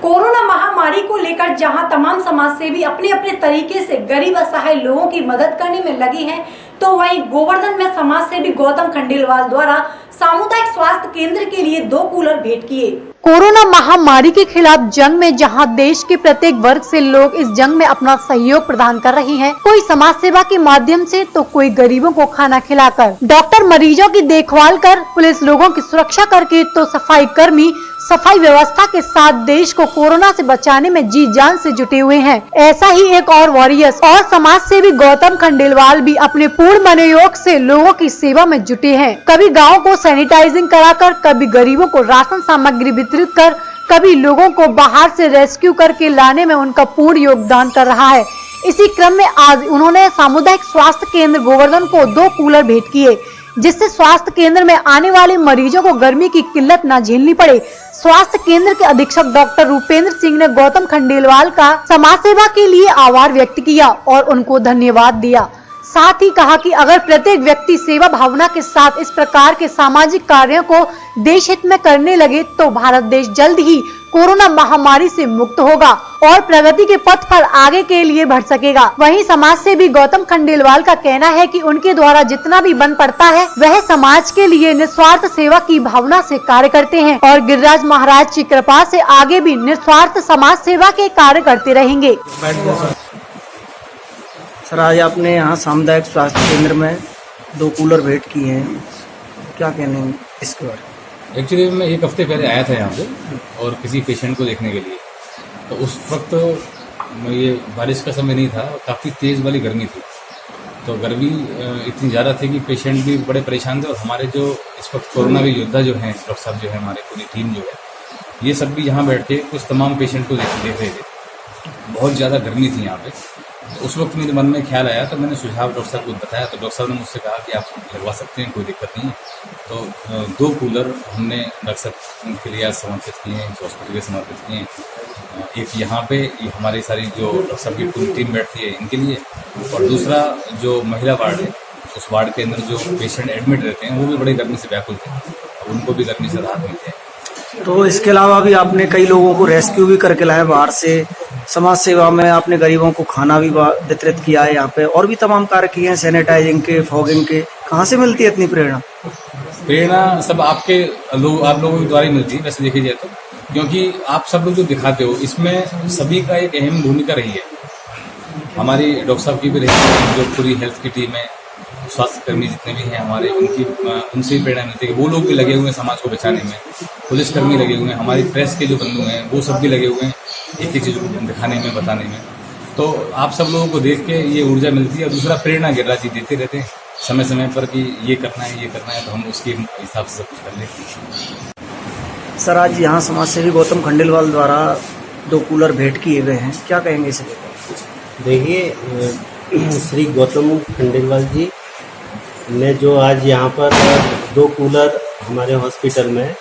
Corona महामारी को लेकर जहां तमाम समाजसेवी अपने अपने तरीके से गरीब असहाय लोगों की मदद करने में लगे हैं, तो वहीं गोवर्धन में समाजसेवी गौतम खंडेलवाल द्वारा सामुदायिक स्वास्थ्य केंद्र के लिए 2 कूलर भेंट किए। कोरोना महामारी के खिलाफ जंग में जहां देश के प्रत्येक वर्ग से लोग इस जंग में अपना सहयोग प्रदान कर रहे हैं, कोई समाज सेवा के माध्यम से तो कोई गरीबों को खाना खिलाकर, डॉक्टर मरीजों की देखभाल कर, पुलिस लोगों की सुरक्षा करके, तो सफाई कर्मी सफाई व्यवस्था के साथ देश को कोरोना से बचाने में जी जान से जुटे हुए हैं। ऐसा ही एक और वॉरियर्स और समाज सेवी गौतम खंडेलवाल भी अपने पूर्ण मनोयोग से लोगों की सेवा में जुटे हैं। कभी गाँव को सैनिटाइजिंग कराकर, कभी गरीबों को राशन सामग्री वितरित कर, कभी लोगों को बाहर से रेस्क्यू करके लाने में उनका पूर्ण योगदान कर रहा है। इसी क्रम में आज उन्होंने सामुदायिक स्वास्थ्य केंद्र गोवर्धन को 2 कूलर भेंट किए, जिससे स्वास्थ्य केंद्र में आने वाले मरीजों को गर्मी की किल्लत न झेलनी पड़े। स्वास्थ्य केंद्र के अधीक्षक डॉक्टर रूपेंद्र सिंह ने गौतम खंडेलवाल का समाज सेवा के लिए आभार व्यक्त किया और उनको धन्यवाद दिया। साथ ही कहा कि अगर प्रत्येक व्यक्ति सेवा भावना के साथ इस प्रकार के सामाजिक कार्यों को देश हित में करने लगे, तो भारत देश जल्द ही कोरोना महामारी से मुक्त होगा और प्रगति के पथ पर आगे के लिए बढ़ सकेगा। वहीं समाज सेवी गौतम खंडेलवाल का कहना है कि उनके द्वारा जितना भी बन पड़ता है, वह समाज के लिए निस्वार्थ सेवा की भावना से कार्य करते हैं और गिरिराज महाराज की कृपा से आगे भी निस्वार्थ समाज सेवा के कार्य करते रहेंगे। सर, आज आपने यहाँ सामुदायिक स्वास्थ्य केंद्र में 2 कूलर भेंट किए हैं, क्या कहने हैं इसके बारे में? एक्चुअली मैं 1 हफ्ते पहले आया था यहाँ पे और किसी पेशेंट को देखने के लिए, तो उस वक्त ये बारिश का समय नहीं था, काफ़ी तेज़ वाली गर्मी थी। तो गर्मी इतनी ज़्यादा थी कि पेशेंट भी बड़े परेशान थे और हमारे जो इस वक्त कोरोना के योद्धा जो हैं, डॉक्टर साहब जो है, हमारे पूरी टीम जो है, ये सब भी यहाँ बैठ के कुछ तमाम पेशेंट को देख रहे थे। बहुत ज़्यादा गर्मी थी यहाँ पे। तो उस वक्त मेरे मन में ख्याल आया, तो मैंने सुझाव डॉक्टर साहब को बताया, तो डॉक्टर साहब ने मुझसे कहा कि आप लगवा सकते हैं, कोई दिक्कत नहीं है। तो 2 कूलर हमने डॉक्टर साहब के लिए समर्पित किए हैं, हॉस्पिटल के समर्पित किए हैं। एक यहाँ पे ये हमारी सारी जो डॉक्टर साहब की पूरी टीम बैठती है इनके लिए, और दूसरा जो महिला वार्ड है, उस वार्ड के अंदर जो पेशेंट एडमिट रहते हैं वो भी बड़ी गर्मी से व्याकुल थे, उनको भी गर्मी से राहत मिलती है। तो इसके अलावा भी आपने कई लोगों को रेस्क्यू भी करके लाए बाहर से, समाज सेवा में आपने गरीबों को खाना भी वितरित किया है यहाँ पे, और भी तमाम कार्य किए हैं, सैनिटाइजिंग के, फॉगिंग के। कहाँ से मिलती है इतनी प्रेरणा? प्रेरणा सब आप लोगों के द्वारा ही मिलती है वैसे देखी जाए तो, क्योंकि आप सब लोग जो दिखाते हो इसमें सभी का एक अहम भूमिका रही है। हमारी डॉक्टर साहब की भी रही है, जो पूरी हेल्थ की टीम है, स्वास्थ्य कर्मी जितने भी हैं हमारे, उनसे ही प्रेरणा मिलती है। वो लोग भी लगे हुए हैं समाज को बचाने में, पुलिसकर्मी लगे हुए हैं, हमारी प्रेस के जो बंधु हैं वो सब भी लगे हुए हैं एक एक चीज़ को दिखाने में, बताने में। तो आप सब लोगों को देख के ये ऊर्जा मिलती है। और दूसरा प्रेरणा गिरिराज जी देते रहते हैं समय समय पर कि ये करना है, ये करना है, तो हम उसके हिसाब से सब कुछ कर लेते हैं। सर, आज यहाँ समाज सेवी गौतम खंडेलवाल द्वारा 2 कूलर भेंट किए गए हैं, क्या कहेंगे इसे? देखिए, श्री गौतम खंडेलवाल जी ने जो आज यहाँ पर 2 कूलर हमारे हॉस्पिटल में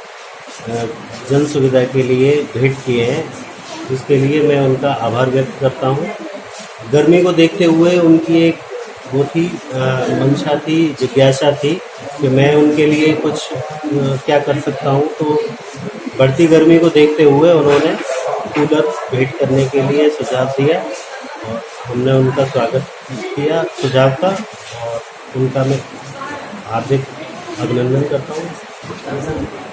जन सुविधा के लिए भेंट किए हैं, उसके लिए मैं उनका आभार व्यक्त करता हूँ। गर्मी को देखते हुए उनकी एक बहुत ही मंशा थी, जिज्ञासा थी कि मैं उनके लिए कुछ क्या कर सकता हूँ। तो बढ़ती गर्मी को देखते हुए उन्होंने कूलर भेंट करने के लिए सुझाव दिया और हमने उनका स्वागत किया सुझाव का, और उनका मैं हार्दिक अभिनंदन करता हूँ।